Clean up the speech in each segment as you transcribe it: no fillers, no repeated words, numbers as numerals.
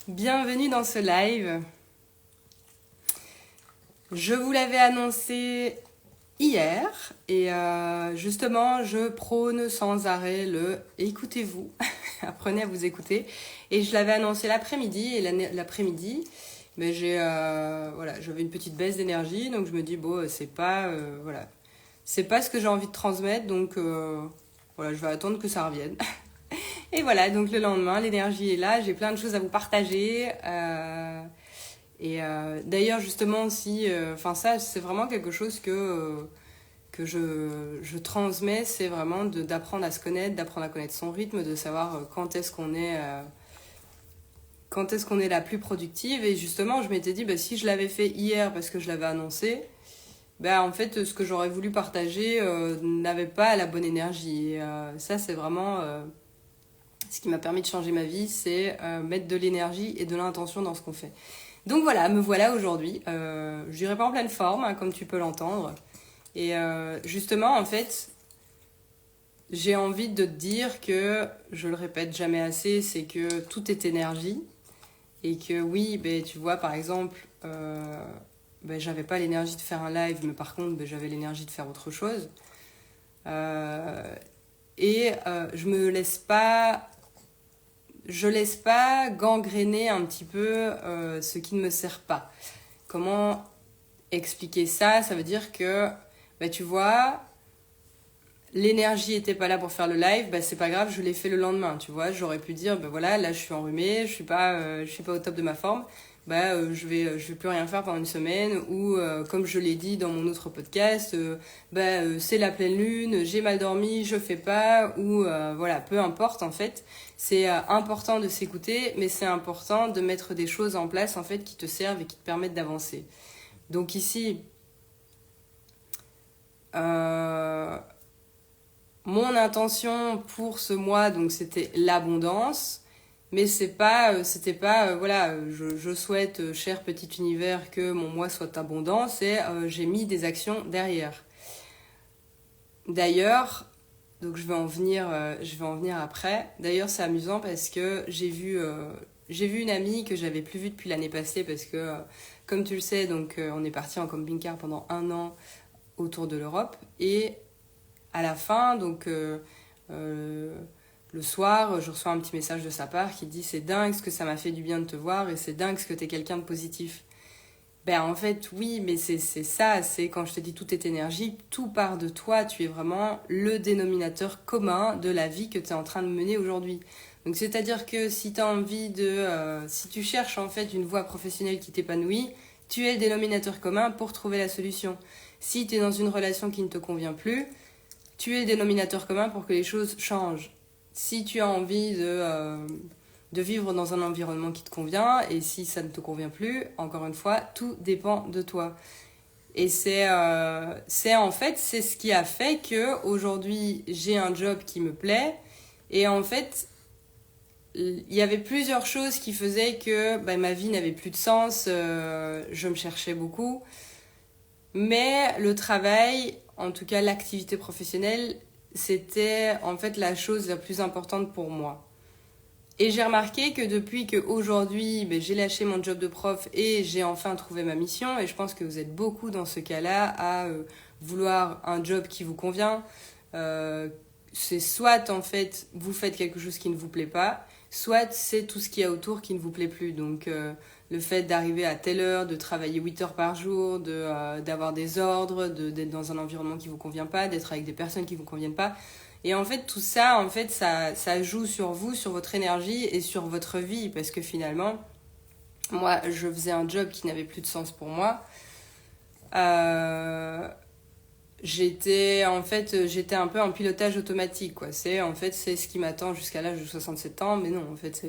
Bienvenue dans ce live. Je vous l'avais annoncé hier et justement je prône sans arrêt le écoutez-vous, apprenez à vous écouter, et je l'avais annoncé l'après-midi et l'après-midi mais j'avais une petite baisse d'énergie, donc je me dis bon c'est pas ce que j'ai envie de transmettre, donc je vais attendre que ça revienne. Et voilà, donc le lendemain, l'énergie est là, j'ai plein de choses à vous partager. D'ailleurs, justement, aussi, ça, c'est vraiment quelque chose que je transmets, c'est vraiment d'apprendre à se connaître, d'apprendre à connaître son rythme, de savoir quand est-ce qu'on est la plus productive. Et justement, je m'étais dit, si je l'avais fait hier parce que je l'avais annoncé, en fait, ce que j'aurais voulu partager n'avait pas la bonne énergie. Et ça, c'est vraiment... ce qui m'a permis de changer ma vie, c'est mettre de l'énergie et de l'intention dans ce qu'on fait. Donc voilà, me voilà aujourd'hui. Je dirais pas en pleine forme, hein, comme tu peux l'entendre. Et justement, en fait, j'ai envie de te dire que, je le répète jamais assez, c'est que tout est énergie. Et que oui, tu vois, par exemple, j'avais pas l'énergie de faire un live, mais par contre, j'avais l'énergie de faire autre chose. Je laisse pas gangréner un petit peu ce qui ne me sert pas. Comment expliquer ça? Ça veut dire que, tu vois, l'énergie était pas là pour faire le live, c'est pas grave, je l'ai fait le lendemain, tu vois. J'aurais pu dire, là je suis enrhumée, je suis pas au top de ma forme, je vais plus rien faire pendant une semaine, ou comme je l'ai dit dans mon autre podcast, c'est la pleine lune, j'ai mal dormi, je fais pas, ou peu importe en fait. C'est important de s'écouter, mais c'est important de mettre des choses en place en fait qui te servent et qui te permettent d'avancer. Donc ici, mon intention pour ce mois, donc c'était l'abondance, mais c'était pas, je souhaite, cher petit univers, que mon mois soit abondant, j'ai mis des actions derrière. D'ailleurs, donc je vais en venir après. D'ailleurs, c'est amusant parce que j'ai vu une amie que j'avais plus vue depuis l'année passée parce que, comme tu le sais, donc on est parti en camping-car pendant 1 an autour de l'Europe, et à la fin, donc le soir, je reçois un petit message de sa part qui dit « C'est dingue ce que ça m'a fait du bien de te voir et c'est dingue ce que t'es quelqu'un de positif. » En fait, oui, mais c'est ça, c'est quand je te dis tout est énergie, tout part de toi, tu es vraiment le dénominateur commun de la vie que tu es en train de mener aujourd'hui. Donc c'est-à-dire que si tu as envie si tu cherches en fait une voie professionnelle qui t'épanouit, tu es le dénominateur commun pour trouver la solution. Si tu es dans une relation qui ne te convient plus, tu es le dénominateur commun pour que les choses changent. Si tu as envie de vivre dans un environnement qui te convient, et si ça ne te convient plus, encore une fois, tout dépend de toi. Et c'est ce qui a fait que aujourd'hui j'ai un job qui me plaît, et en fait il y avait plusieurs choses qui faisaient que ma vie n'avait plus de sens, je me cherchais beaucoup, mais le travail, en tout cas l'activité professionnelle, c'était en fait la chose la plus importante pour moi. Et j'ai remarqué que depuis qu'aujourd'hui, j'ai lâché mon job de prof et j'ai enfin trouvé ma mission, et je pense que vous êtes beaucoup dans ce cas-là à vouloir un job qui vous convient. C'est soit en fait vous faites quelque chose qui ne vous plaît pas, soit c'est tout ce qu'il y a autour qui ne vous plaît plus. Donc le fait d'arriver à telle heure, de travailler 8 heures par jour, d'avoir des ordres, d'être dans un environnement qui ne vous convient pas, d'être avec des personnes qui ne vous conviennent pas. Et en fait, tout ça, ça joue sur vous, sur votre énergie et sur votre vie. Parce que finalement, moi, je faisais un job qui n'avait plus de sens pour moi. J'étais un peu en pilotage automatique, quoi. C'est ce qui m'attend jusqu'à l'âge de 67 ans. Mais non, en fait,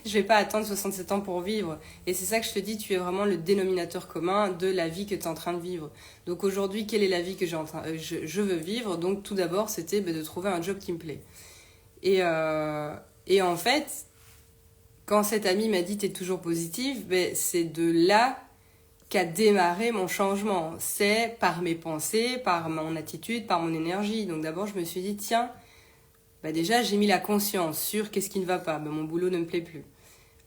je vais pas attendre 67 ans pour vivre. Et c'est ça que je te dis, tu es vraiment le dénominateur commun de la vie que tu es en train de vivre. Donc aujourd'hui, quelle est la vie que je veux vivre? Donc tout d'abord, c'était de trouver un job qui me plaît. Et en fait, quand cette amie m'a dit « t'es toujours positive », c'est de là qu'a démarré mon changement. C'est par mes pensées, par mon attitude, par mon énergie. Donc d'abord, je me suis dit « tiens, déjà, j'ai mis la conscience sur qu'est-ce qui ne va pas. Mon boulot ne me plaît plus.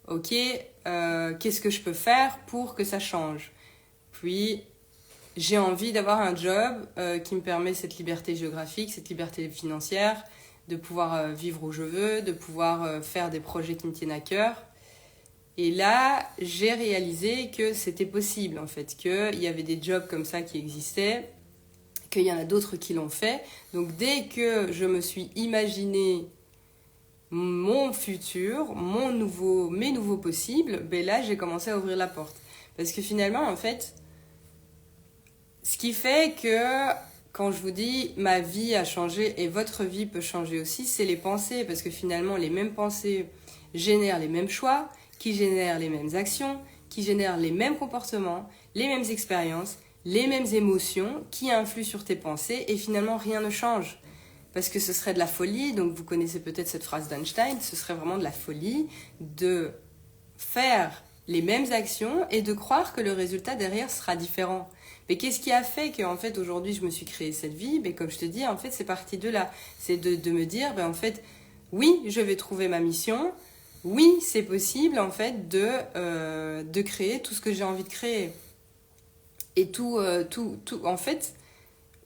ok, qu'est-ce que je peux faire pour que ça change? Puis, j'ai envie d'avoir un job qui me permet cette liberté géographique, cette liberté financière, de pouvoir vivre où je veux, de pouvoir faire des projets qui me tiennent à cœur. Et là, j'ai réalisé que c'était possible, en fait, qu'il y avait des jobs comme ça qui existaient, qu'il y en a d'autres qui l'ont fait. Donc, dès que je me suis imaginé mon futur, mes nouveaux possibles, ben là, j'ai commencé à ouvrir la porte. Parce que finalement, en fait, ce qui fait que quand je vous dis ma vie a changé et votre vie peut changer aussi, c'est les pensées. Parce que finalement, les mêmes pensées génèrent les mêmes choix, qui génèrent les mêmes actions, qui génèrent les mêmes comportements, les mêmes expériences, les mêmes émotions qui influent sur tes pensées et finalement rien ne change. Parce que ce serait de la folie, donc vous connaissez peut-être cette phrase d'Einstein, ce serait vraiment de la folie de faire les mêmes actions et de croire que le résultat derrière sera différent. Mais qu'est-ce qui a fait qu'en fait aujourd'hui je me suis créé cette vie? Mais comme je te dis, en fait c'est parti de là. C'est de me dire, en fait, oui, je vais trouver ma mission. Oui, c'est possible en fait de créer tout ce que j'ai envie de créer. Et tout, en fait,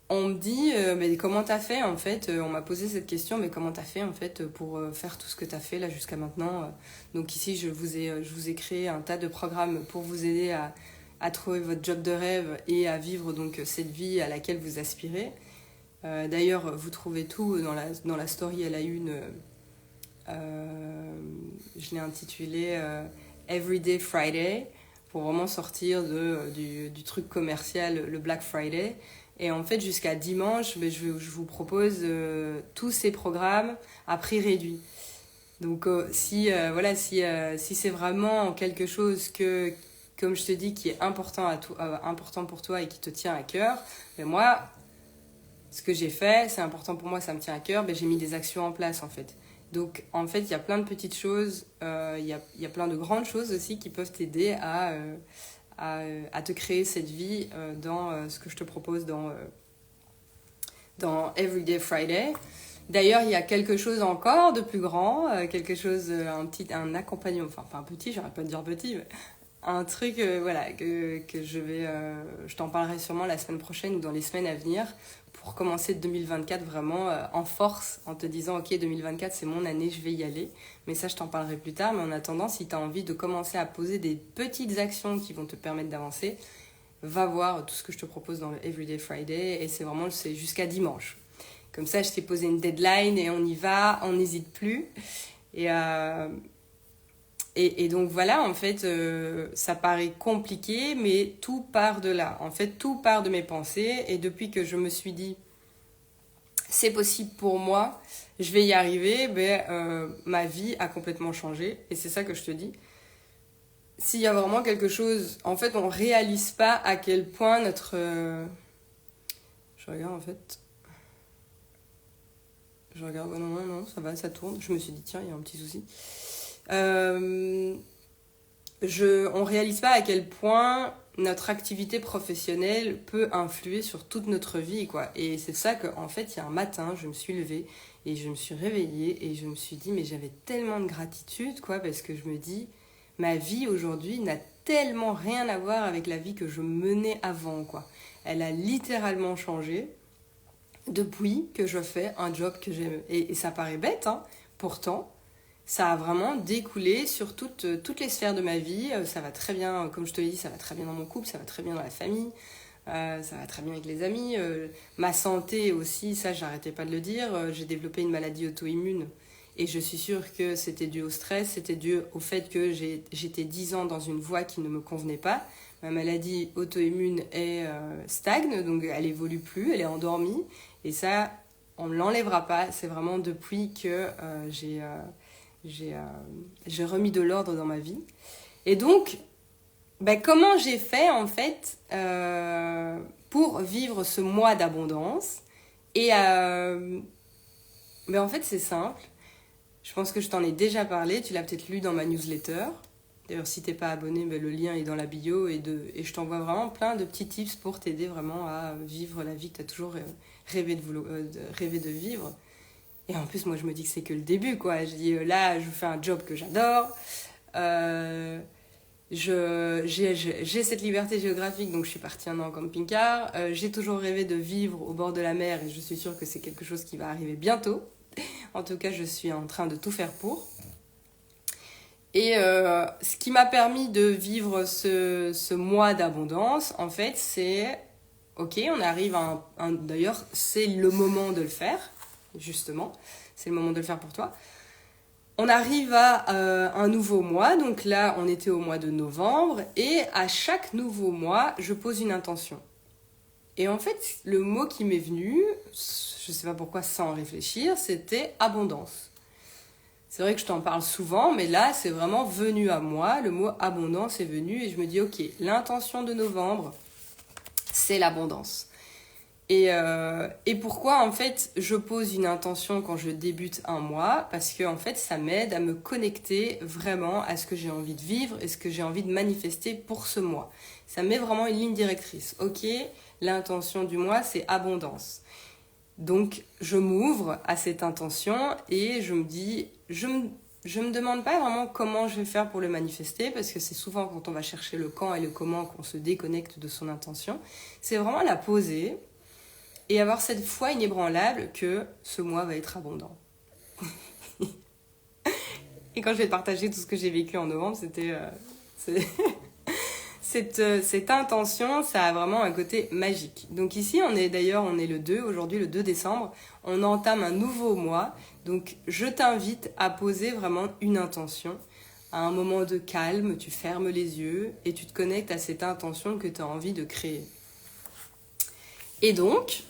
on me dit, mais comment t'as fait en fait? On m'a posé cette question, mais comment t'as fait en fait pour faire tout ce que t'as fait là jusqu'à maintenant? Donc ici, je vous ai créé un tas de programmes pour vous aider à trouver votre job de rêve et à vivre donc cette vie à laquelle vous aspirez. D'ailleurs, vous trouvez tout dans la story à la une. Je l'ai intitulé Everyday Friday pour vraiment sortir du truc commercial, le Black Friday. Et en fait, jusqu'à dimanche, je vous propose tous ces programmes à prix réduit. Donc, si c'est vraiment quelque chose que, comme je te dis, qui est important pour toi et qui te tient à cœur, mais moi, ce que j'ai fait, c'est important pour moi, ça me tient à cœur, j'ai mis des actions en place en fait. Donc, en fait, il y a plein de petites choses, il y a plein de grandes choses aussi qui peuvent t'aider à te créer cette vie dans ce que je te propose dans Everyday Friday. D'ailleurs, il y a quelque chose encore de plus grand, un accompagnement, enfin pas un petit, j'arrête pas de dire petit, mais un truc que je t'en parlerai sûrement la semaine prochaine ou dans les semaines à venir pour commencer 2024 vraiment en force en te disant ok 2024 c'est mon année, je vais y aller, mais ça je t'en parlerai plus tard. Mais en attendant, si tu as envie de commencer à poser des petites actions qui vont te permettre d'avancer, va voir tout ce que je te propose dans le Everyday Friday et c'est jusqu'à dimanche. Comme ça je t'ai posé une deadline et on y va, on n'hésite plus. Et donc voilà, en fait, ça paraît compliqué, mais tout part de là. En fait, tout part de mes pensées. Et depuis que je me suis dit, c'est possible pour moi, je vais y arriver, ma vie a complètement changé. Et c'est ça que je te dis. S'il y a vraiment quelque chose, en fait, on réalise pas à quel point notre... Je regarde, en fait. Je regarde, non, ça va, ça tourne. Je me suis dit, tiens, il y a un petit souci. On réalise pas à quel point notre activité professionnelle peut influer sur toute notre vie, quoi. Et c'est ça qu'en fait, il y a un matin, je me suis levée et je me suis réveillée et je me suis dit, mais j'avais tellement de gratitude, quoi, parce que je me dis, ma vie aujourd'hui n'a tellement rien à voir avec la vie que je menais avant, quoi. Elle a littéralement changé depuis que je fais un job que j'aime. Et ça paraît bête, hein, pourtant, ça a vraiment découlé sur toutes les sphères de ma vie. Ça va très bien, comme je te l'ai dit, ça va très bien dans mon couple, ça va très bien dans la famille, ça va très bien avec les amis. Ma santé aussi, ça j'arrêtais pas de le dire. J'ai développé une maladie auto-immune et je suis sûre que c'était dû au stress, c'était dû au fait que j'étais 10 ans dans une voie qui ne me convenait pas. Ma maladie auto-immune stagne, donc elle évolue plus, elle est endormie. Et ça, on ne l'enlèvera pas. C'est vraiment depuis que j'ai remis de l'ordre dans ma vie. Et donc, comment j'ai fait en fait pour vivre ce mois d'abondance? Et en fait, c'est simple. Je pense que je t'en ai déjà parlé. Tu l'as peut-être lu dans ma newsletter. D'ailleurs, si t'es pas abonné, le lien est dans la bio et je t'envoie vraiment plein de petits tips pour t'aider vraiment à vivre la vie que tu as toujours rêvé de vivre. Et en plus, moi, je me dis que c'est que le début, quoi. Je dis, là, je fais un job que j'adore. J'ai cette liberté géographique, donc je suis partie un an en camping-car. J'ai toujours rêvé de vivre au bord de la mer et je suis sûre que c'est quelque chose qui va arriver bientôt. En tout cas, je suis en train de tout faire pour. Et ce qui m'a permis de vivre ce mois d'abondance, en fait, c'est... Ok, on arrive à d'ailleurs, c'est le moment de le faire, justement. C'est le moment de le faire pour toi. On arrive à un nouveau mois, donc là, on était au mois de novembre. Et à chaque nouveau mois, je pose une intention. Et en fait, le mot qui m'est venu, je ne sais pas pourquoi sans réfléchir, c'était abondance. C'est vrai que je t'en parle souvent, mais là, c'est vraiment venu à moi. Le mot abondance est venu et je me dis, ok, l'intention de novembre, c'est l'abondance. Et pourquoi, en fait, je pose une intention quand je débute un mois? Parce que, en fait, ça m'aide à me connecter vraiment à ce que j'ai envie de vivre et ce que j'ai envie de manifester pour ce mois. Ça met vraiment une ligne directrice. Ok, l'intention du mois, c'est abondance. Donc, je m'ouvre à cette intention et je me dis, je me demande pas vraiment comment je vais faire pour le manifester parce que c'est souvent quand on va chercher le quand et le comment qu'on se déconnecte de son intention. C'est vraiment la poser et avoir cette foi inébranlable que ce mois va être abondant. Et quand je vais te partager tout ce que j'ai vécu en novembre, c'était... Cette intention, ça a vraiment un côté magique. Donc ici, on est le 2, aujourd'hui le 2 décembre, on entame un nouveau mois. Donc je t'invite à poser vraiment une intention. À un moment de calme, tu fermes les yeux et tu te connectes à cette intention que tu as envie de créer. Et donc,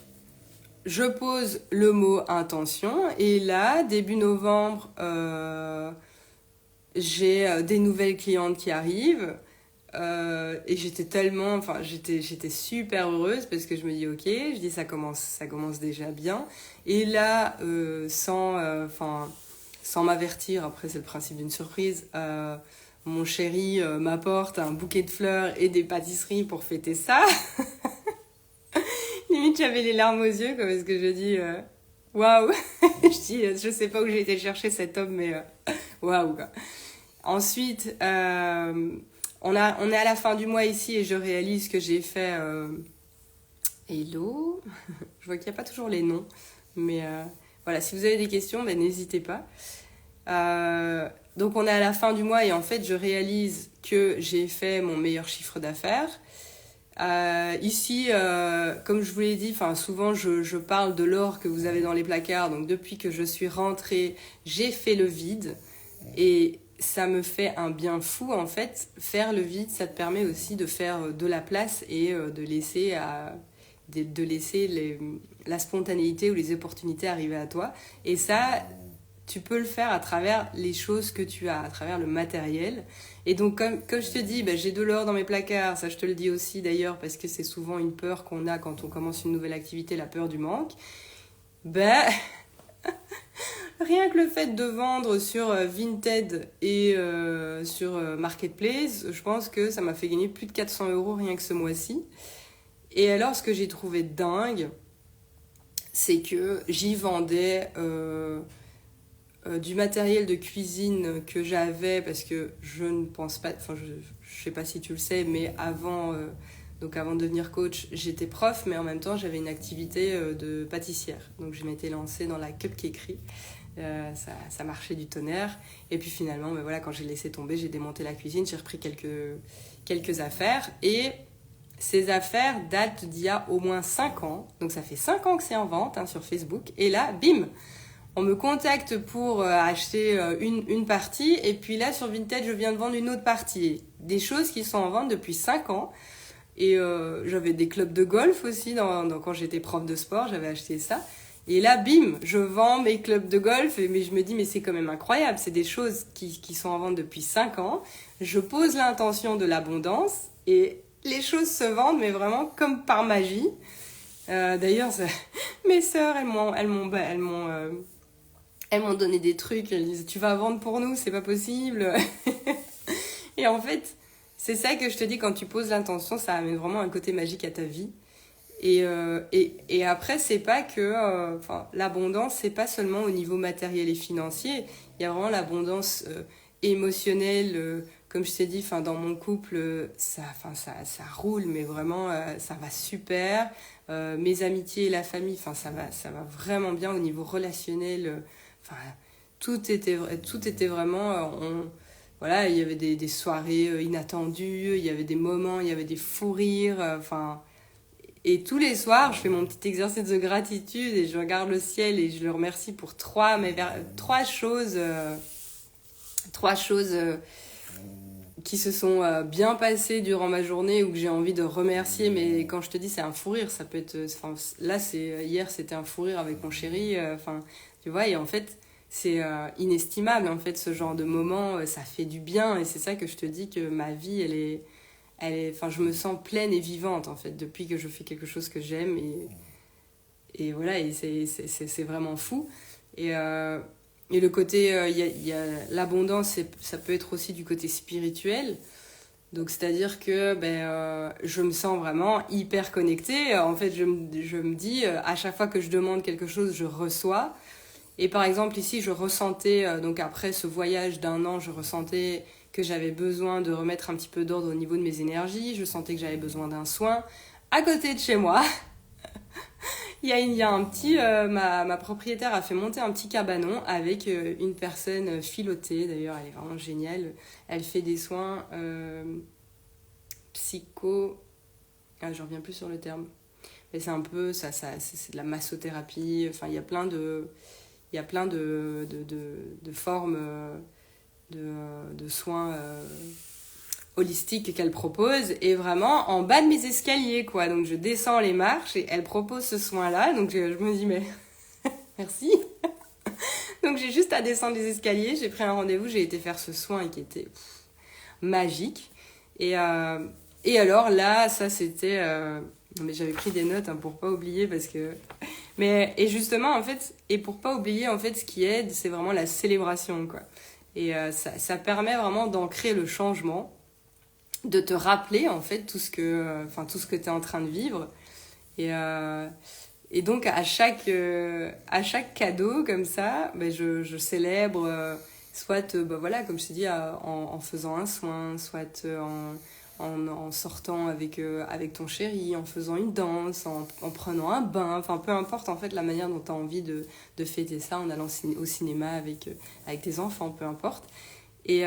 je pose le mot intention et là, début novembre, j'ai des nouvelles clientes qui arrivent. Et j'étais super heureuse parce que je me dis ok, je dis ça commence déjà bien. Et là, sans m'avertir, après c'est le principe d'une surprise, mon chéri m'apporte un bouquet de fleurs et des pâtisseries pour fêter ça. Limite j'avais les larmes aux yeux comme est-ce que je dis waouh. Je dis je sais pas où j'ai été chercher cet homme mais waouh quoi. Ensuite on est à la fin du mois ici et je réalise que j'ai fait... Hello. Je vois qu'il n'y a pas toujours les noms. Mais voilà, si vous avez des questions, ben, n'hésitez pas. Donc on est à la fin du mois et en fait, je réalise que j'ai fait mon meilleur chiffre d'affaires. Ici, comme je vous l'ai dit, souvent je parle de l'or que vous avez dans les placards. Donc depuis que je suis rentrée, j'ai fait le vide. Et ça me fait un bien fou en fait. Faire le vide, ça te permet aussi de faire de la place et de laisser la spontanéité ou les opportunités arriver à toi. Et ça, tu peux le faire à travers les choses que tu as, à travers le matériel. Et donc comme je te dis, j'ai de l'or dans mes placards, ça je te le dis aussi d'ailleurs parce que c'est souvent une peur qu'on a quand on commence une nouvelle activité, la peur du manque. Rien que le fait de vendre sur Vinted et sur Marketplace, je pense que ça m'a fait gagner plus de 400 € rien que ce mois-ci. Et alors, ce que j'ai trouvé dingue, c'est que j'y vendais du matériel de cuisine que j'avais, parce que je ne pense pas, je sais pas si tu le sais, mais avant de devenir coach, j'étais prof, mais en même temps, j'avais une activité de pâtissière. Donc, je m'étais lancée dans la cupcakerie. Ça marchait du tonnerre et puis finalement quand j'ai laissé tomber, j'ai démonté la cuisine, j'ai repris quelques affaires et ces affaires datent d'il y a au moins 5 ans, donc ça fait 5 ans que c'est en vente sur Facebook et là bim, on me contacte pour acheter une partie et puis là sur Vinted je viens de vendre une autre partie, des choses qui sont en vente depuis 5 ans. Et j'avais des clubs de golf aussi quand j'étais prof de sport, j'avais acheté ça. Et là, bim, je vends mes clubs de golf, mais je me dis, mais c'est quand même incroyable, c'est des choses qui sont en vente depuis 5 ans. Je pose l'intention de l'abondance et les choses se vendent, mais vraiment comme par magie. D'ailleurs, mes sœurs, elles m'ont donné des trucs, elles disent, tu vas vendre pour nous, c'est pas possible. Et en fait, c'est ça que je te dis, quand tu poses l'intention, ça amène vraiment un côté magique à ta vie. Et après, c'est pas que... l'abondance, c'est pas seulement au niveau matériel et financier. Il y a vraiment l'abondance émotionnel, comme je t'ai dit, dans mon couple, ça roule, mais vraiment, ça va super. Mes amitiés et la famille, ça va vraiment bien au niveau relationnel. Tout était vraiment... voilà, il y avait des soirées inattendues, il y avait des moments, il y avait des fous rires, et tous les soirs, je fais mon petit exercice de gratitude et je regarde le ciel et je le remercie pour trois choses, qui se sont bien passées durant ma journée ou que j'ai envie de remercier. Mais quand je te dis c'est un fou rire, ça peut être... là, hier, c'était un fou rire avec mon chéri. Tu vois, et en fait, c'est inestimable, en fait, ce genre de moment. Ça fait du bien et c'est ça que je te dis que ma vie, je me sens pleine et vivante, en fait, depuis que je fais quelque chose que j'aime. Et voilà, et c'est vraiment fou. Et le côté, y a l'abondance, ça peut être aussi du côté spirituel. Donc, c'est-à-dire que je me sens vraiment hyper connectée. En fait, je me dis, à chaque fois que je demande quelque chose, je reçois. Et par exemple, ici, je ressentais, donc après ce voyage d'1 an, je ressentais que j'avais besoin de remettre un petit peu d'ordre au niveau de mes énergies. Je sentais que j'avais besoin d'un soin. À côté de chez moi, il y a un petit... ma propriétaire a fait monter un petit cabanon avec une personne filotée. D'ailleurs, elle est vraiment géniale. Elle fait des soins psycho... Ah, je reviens plus sur le terme. Mais c'est un peu... c'est de la massothérapie. Il y a plein de... de formes de soins holistique qu'elle propose, et vraiment en bas de mes escaliers, quoi. Donc je descends les marches et elle propose ce soin-là, donc je me dis mais merci. Donc j'ai juste à descendre les escaliers, j'ai pris un rendez-vous, j'ai été faire ce soin qui était magique. Et alors là, ça c'était... mais j'avais pris des notes pour pas oublier parce que... et justement, en fait, et pour pas oublier, en fait, ce qui aide, c'est vraiment la célébration, quoi. Et ça permet vraiment d'ancrer le changement, de te rappeler en fait tout ce que tu es en train de vivre. Et donc à chaque cadeau comme ça, je célèbre, soit voilà, comme je t'ai dit, en faisant un soin, soit en sortant avec ton chéri, en faisant une danse, en prenant un bain, peu importe en fait la manière dont tu as envie de fêter ça, en allant au cinéma avec tes enfants, peu importe. Et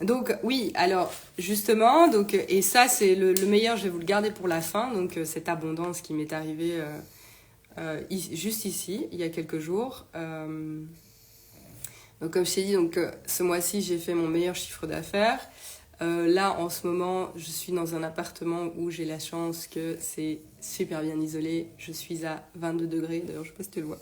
donc oui, alors justement, et ça c'est le meilleur, je vais vous le garder pour la fin, donc cette abondance qui m'est arrivée juste ici, il y a quelques jours. Donc comme je t'ai dit, ce mois-ci j'ai fait mon meilleur chiffre d'affaires. Là en ce moment je suis dans un appartement où j'ai la chance que c'est super bien isolé. Je suis à 22 degrés, d'ailleurs je sais pas si tu le vois.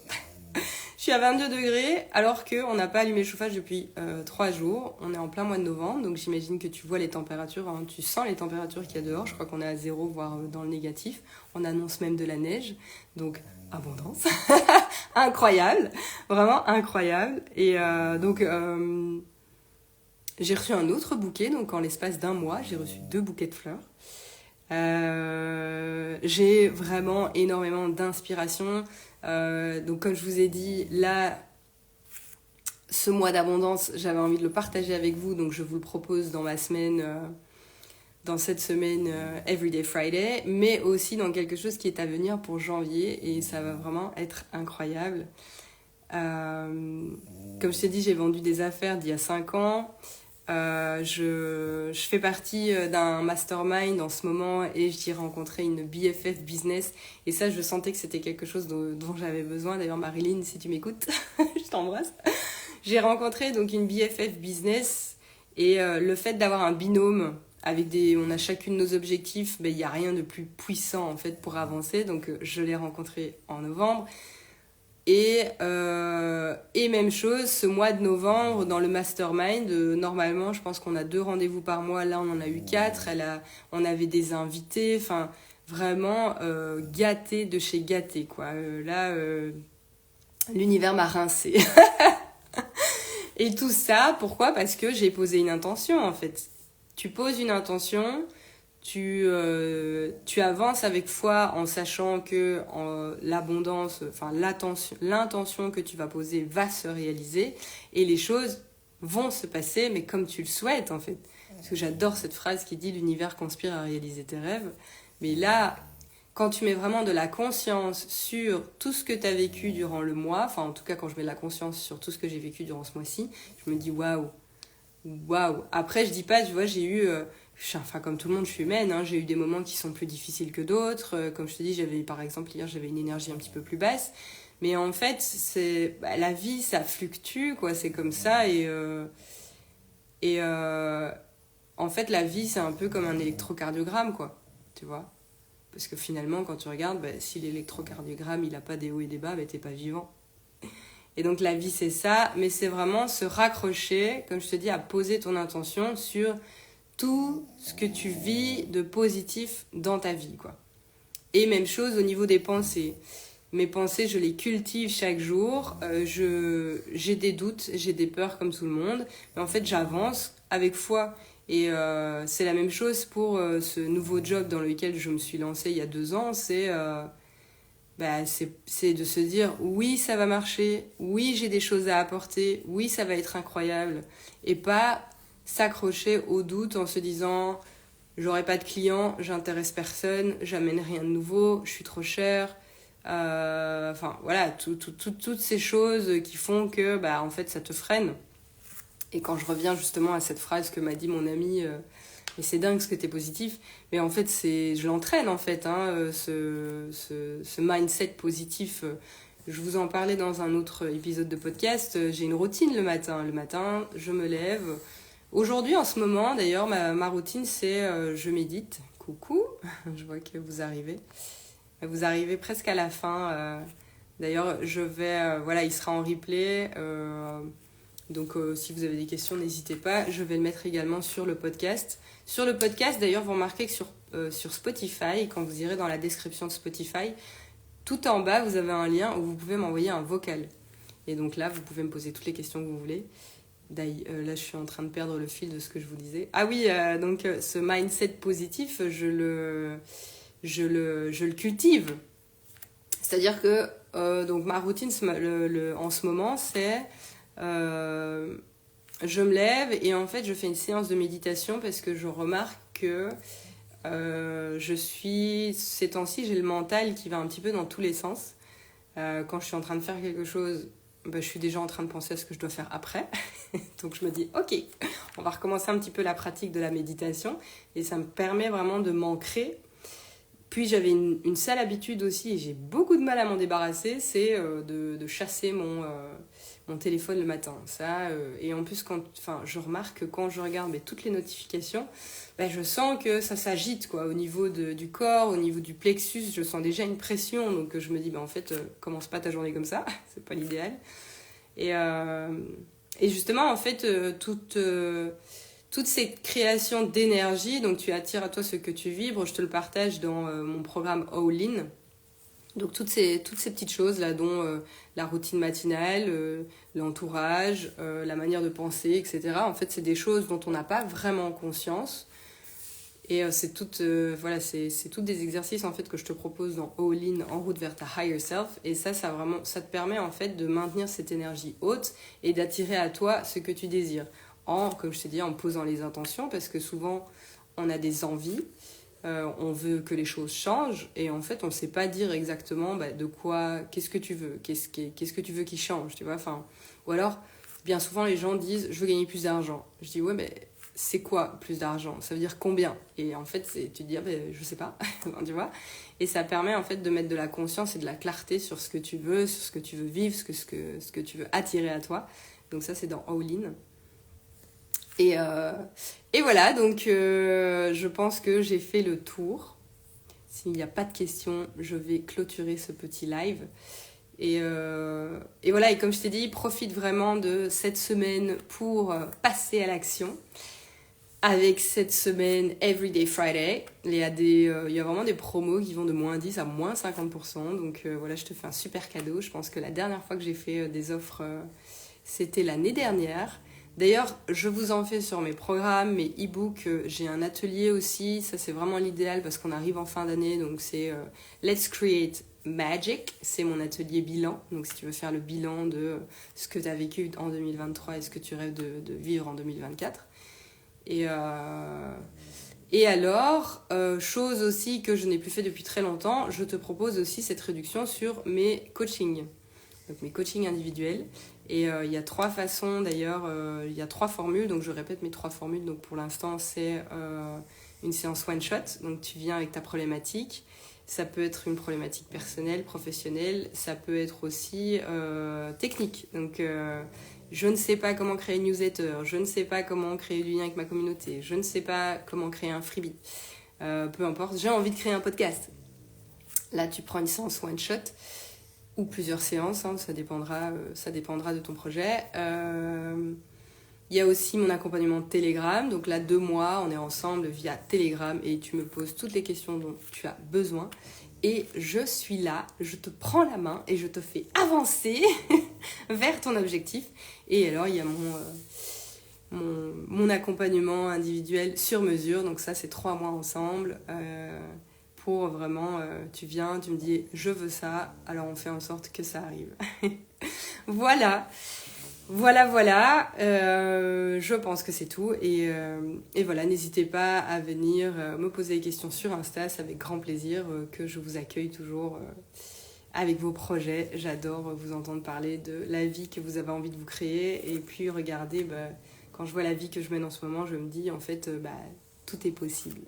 Je suis à 22 degrés alors qu'on n'a pas allumé le chauffage depuis 3 jours. On est en plein mois de novembre, donc j'imagine que tu vois les températures, hein, tu sens les températures qu'il y a dehors. Je crois qu'on est à 0, voire dans le négatif. On annonce même de la neige, donc abondance. Incroyable, vraiment incroyable. Et j'ai reçu un autre bouquet, donc en l'espace d'1 mois, j'ai reçu 2 bouquets de fleurs. J'ai vraiment énormément d'inspiration. Donc comme je vous ai dit, là, ce mois d'abondance, j'avais envie de le partager avec vous, donc je vous le propose dans cette semaine Everyday Friday, mais aussi dans quelque chose qui est à venir pour janvier, et ça va vraiment être incroyable. Comme je t'ai dit, j'ai vendu des affaires d'il y a 5 ans. Je fais partie d'un mastermind en ce moment et j'y ai rencontré une BFF business, et ça je sentais que c'était quelque chose dont j'avais besoin. D'ailleurs Marilyn, si tu m'écoutes, je t'embrasse. J'ai rencontré donc une BFF business, et le fait d'avoir un binôme avec on a chacune nos objectifs, il n'y a rien de plus puissant en fait pour avancer. Donc je l'ai rencontré en novembre. Et même chose, ce mois de novembre, dans le mastermind, normalement, je pense qu'on a 2 rendez-vous par mois. Là, on en a eu 4. On avait des invités. Vraiment gâté de chez gâté, quoi. Là, l'univers m'a rincé. Et tout ça, pourquoi ? Parce que j'ai posé une intention, en fait. Tu poses une intention... Tu avances avec foi en sachant que l'abondance, l'intention que tu vas poser va se réaliser, et les choses vont se passer, mais comme tu le souhaites, en fait. Parce que j'adore cette phrase qui dit « l'univers conspire à réaliser tes rêves ». Mais là, quand tu mets vraiment de la conscience sur tout ce que tu as vécu durant le mois, enfin en tout cas quand je mets de la conscience sur tout ce que j'ai vécu durant ce mois-ci, je me dis waouh, waouh. Après je dis pas, tu vois, j'ai eu, enfin comme tout le monde je suis humaine, hein, j'ai eu des moments qui sont plus difficiles que d'autres. Comme je te dis, par exemple hier j'avais une énergie un petit peu plus basse. Mais en fait, la vie ça fluctue, quoi, c'est comme ça et en fait la vie c'est un peu comme un électrocardiogramme, quoi, tu vois. Parce que finalement, quand tu regardes, si l'électrocardiogramme, il n'a pas des hauts et des bas, t'es pas vivant. Et donc la vie, c'est ça, mais c'est vraiment se raccrocher, comme je te dis, à poser ton intention sur tout ce que tu vis de positif dans ta vie, quoi. Et même chose au niveau des pensées. Mes pensées, je les cultive chaque jour. J'ai des doutes, j'ai des peurs comme tout le monde. Mais en fait, j'avance avec foi. Et c'est la même chose pour ce nouveau job dans lequel je me suis lancée il y a 2 ans. C'est de se dire oui, ça va marcher. Oui, j'ai des choses à apporter. Oui, ça va être incroyable. Et pas s'accrocher aux doutes en se disant j'aurai pas de clients, j'intéresse personne, j'amène rien de nouveau, je suis trop chère. Enfin voilà, toutes ces choses qui font que en fait ça te freine. Et quand je reviens justement à cette phrase que m'a dit mon ami, mais c'est dingue ce que t'es positif, mais en fait je l'entraîne en fait, hein, ce mindset positif. Je vous en parlais dans un autre épisode de podcast. J'ai une routine le matin. Le matin, je me lève. Aujourd'hui, en ce moment, d'ailleurs, ma routine, c'est je médite. Coucou, je vois que vous arrivez. Vous arrivez presque à la fin. D'ailleurs, voilà, il sera en replay. Donc, si vous avez des questions, n'hésitez pas. Je vais le mettre également sur le podcast. Sur le podcast, d'ailleurs, vous remarquez que sur Spotify, quand vous irez dans la description de Spotify, tout en bas, vous avez un lien où vous pouvez m'envoyer un vocal. Et donc là, vous pouvez me poser toutes les questions que vous voulez. Là, je suis en train de perdre le fil de ce que je vous disais. Ah oui, donc ce mindset positif, je le cultive. C'est-à-dire que donc ma routine en ce moment, c'est je me lève et en fait, je fais une séance de méditation parce que je remarque que ces temps-ci, j'ai le mental qui va un petit peu dans tous les sens. Quand je suis en train de faire quelque chose, je suis déjà en train de penser à ce que je dois faire après. Donc je me dis, ok, on va recommencer un petit peu la pratique de la méditation. Et ça me permet vraiment de m'ancrer. Puis j'avais une sale habitude aussi, et j'ai beaucoup de mal à m'en débarrasser, c'est de chasser mon téléphone le matin. Et en plus, je remarque que quand je regarde toutes les notifications, je sens que ça s'agite, quoi, au niveau du corps, au niveau du plexus, je sens déjà une pression. Donc je me dis, en fait, commence pas ta journée comme ça, c'est pas l'idéal. Et justement, en fait, toute cette création d'énergie, donc tu attires à toi ce que tu vibres, je te le partage dans mon programme All In. Donc toutes ces petites choses là, dont la routine matinale, l'entourage, la manière de penser, etc. En fait, c'est des choses dont on n'a pas vraiment conscience. Et c'est toutes des exercices en fait que je te propose dans All In, en route vers ta higher self. Et ça te permet en fait de maintenir cette énergie haute et d'attirer à toi ce que tu désires. Comme je t'ai dit, en posant les intentions, parce que souvent on a des envies, on veut que les choses changent et en fait on ne sait pas dire exactement qu'est-ce que tu veux, qu'est-ce que tu veux qui change, tu vois, ou alors bien souvent les gens disent je veux gagner plus d'argent. Je dis ouais, mais c'est quoi plus d'argent, ça veut dire combien? Et en fait tu te dis je sais pas. Tu vois, et ça permet en fait de mettre de la conscience et de la clarté sur ce que tu veux, sur ce que tu veux vivre, ce que tu veux attirer à toi. Donc ça c'est dans All In. Et voilà, donc je pense que j'ai fait le tour. S'il n'y a pas de questions, je vais clôturer ce petit live. Et voilà, et comme je t'ai dit, profite vraiment de cette semaine pour passer à l'action. Avec cette semaine Everyday Friday, il y a vraiment des promos qui vont de moins 10 à moins 50%. Donc voilà, je te fais un super cadeau. Je pense que la dernière fois que j'ai fait des offres, c'était l'année dernière. D'ailleurs, je vous en fais sur mes programmes, mes e-books. J'ai un atelier aussi. Ça, c'est vraiment l'idéal parce qu'on arrive en fin d'année. Donc, c'est Let's Create Magic, c'est mon atelier bilan. Donc si tu veux faire le bilan de ce que tu as vécu en 2023 et ce que tu rêves de vivre en 2024. Et alors, chose aussi que je n'ai plus fait depuis très longtemps, je te propose aussi cette réduction sur mes coachings. Donc mes coachings individuels. Et il y a 3 façons d'ailleurs, il y a 3 formules, donc je répète mes 3 formules. Donc pour l'instant, c'est une séance one shot, donc tu viens avec ta problématique. Ça peut être une problématique personnelle, professionnelle, ça peut être aussi technique. Donc je ne sais pas comment créer une newsletter, je ne sais pas comment créer du lien avec ma communauté, je ne sais pas comment créer un freebie. Peu importe, j'ai envie de créer un podcast. Là, tu prends une séance one shot ou plusieurs séances, hein, ça dépendra de ton projet. Il y a aussi mon accompagnement Telegram. Donc là, 2 mois, on est ensemble via Telegram et tu me poses toutes les questions dont tu as besoin. Et je suis là, je te prends la main et je te fais avancer vers ton objectif. Et alors, il y a mon accompagnement individuel sur mesure. Donc ça, c'est 3 mois ensemble. Pour vraiment, tu viens, tu me dis, je veux ça. Alors, on fait en sorte que ça arrive. Voilà. Je pense que c'est tout. Et voilà, n'hésitez pas à venir me poser des questions sur Insta. C'est avec grand plaisir que je vous accueille toujours avec vos projets. J'adore vous entendre parler de la vie que vous avez envie de vous créer. Et puis, regardez, quand je vois la vie que je mène en ce moment, je me dis, en fait, tout est possible.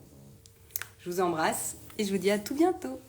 Je vous embrasse et je vous dis à tout bientôt.